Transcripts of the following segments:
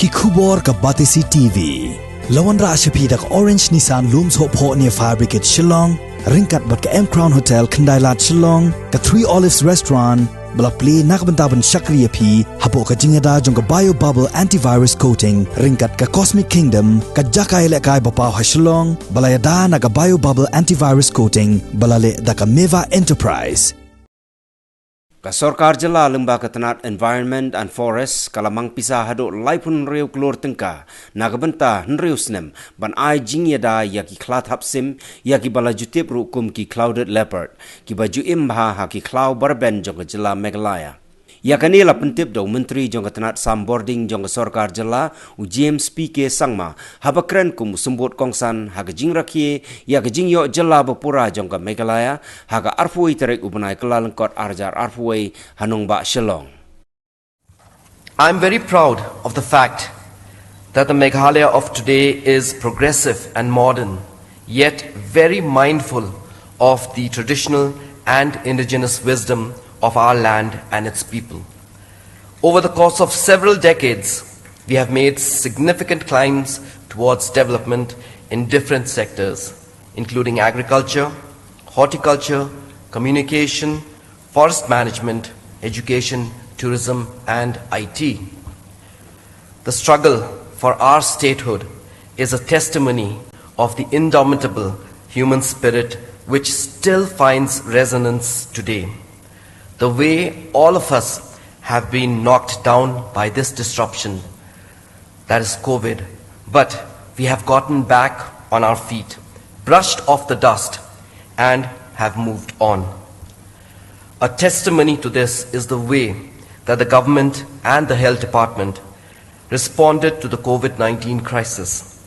ki khubor ka batisi TV. Lawan ra ashapi dak Orange Nissan Looms Hope Ho near Fire Brigade Shillong, ringkat bat ka M Crown Hotel Kandailat Shillong, ka Three Olives Restaurant, bala play nakbantaban Shakriya P, hapo ka Ïada jong ka Bio Bubble Antivirus Coating, ringkat ka Cosmic Kingdom, ka Jakai lekai bapaw ha Shillong, bala Ïada na ka Bio Bubble Antivirus Coating, bala le da ka Meva Enterprise. Ka Sorkar Jala Lembaga Tanat Environment and Forest kala Mang Pisa hado laipun riu klor tengka nagabenta nriu snem ban ai Ïada yaki Khla Thapsim yaki bala jutip rukum ki clouded leopard ki baju imha ha ki Khla barben jong Jala Meghalaya. Yakani la pentip do menteri jong tanat sam boarding jong Sorkar Jala u James PK Sangma habakren kum sembut kongsan ha jing rakhie ya jing yo Jala bapura jong Meghalaya ha arfuai terek ubenai kelal kot arjar arfuai hanung ba Shillong. I'm very proud of the fact that the Meghalaya of today is progressive and modern, yet very mindful of the traditional and indigenous wisdom of our land and its people. Over the course of several decades, we have made significant climbs towards development in different sectors, including agriculture, horticulture, communication, forest management, education, tourism, and IT. The struggle for our statehood is a testimony of the indomitable human spirit which still finds resonance today. The way all of us have been knocked down by this disruption, that is COVID, but we have gotten back on our feet, brushed off the dust, and have moved on. A testimony to this is the way that the government and the health department responded to the COVID-19 crisis.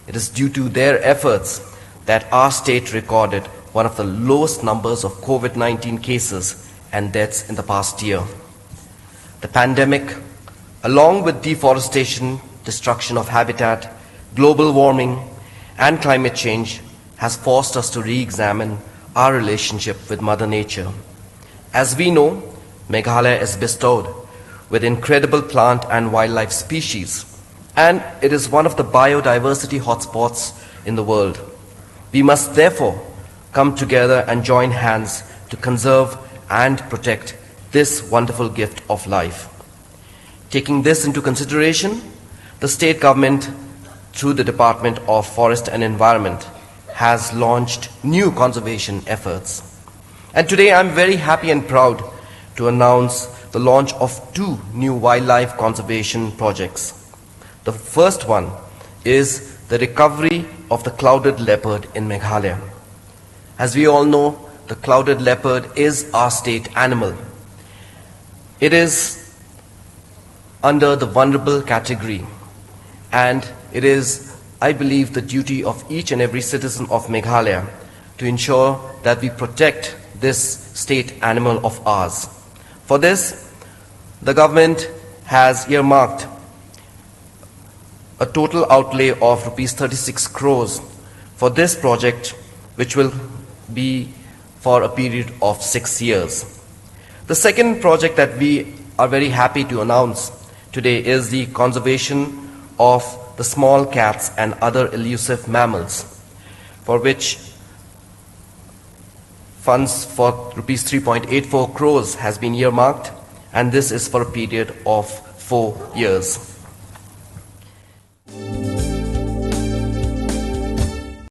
It is due to their efforts that our state recorded one of the lowest numbers of COVID-19 cases and deaths in the past year. The pandemic, along with deforestation, destruction of habitat, global warming, and climate change, has forced us to re-examine our relationship with Mother Nature. As we know, Meghalaya is bestowed with incredible plant and wildlife species, and it is one of the biodiversity hotspots in the world. We must therefore come together and join hands to conserve and protect this wonderful gift of life. Taking this into consideration, the state government, through the Department of Forest and Environment, has launched new conservation efforts. And today I'm very happy and proud to announce the launch of 2 new wildlife conservation projects. The first one is the recovery of the clouded leopard in Meghalaya. As we all know, the clouded leopard is our state animal. It is under the vulnerable category, and it is, I believe, the duty of each and every citizen of Meghalaya to ensure that we protect this state animal of ours. For this, the government has earmarked a total outlay of rupees 36 crores for this project, which will be for a period of 6 years. The second project that we are very happy to announce today is the conservation of the small cats and other elusive mammals, for which funds for rupees 3.84 crores has been earmarked, and this is for a period of 4 years.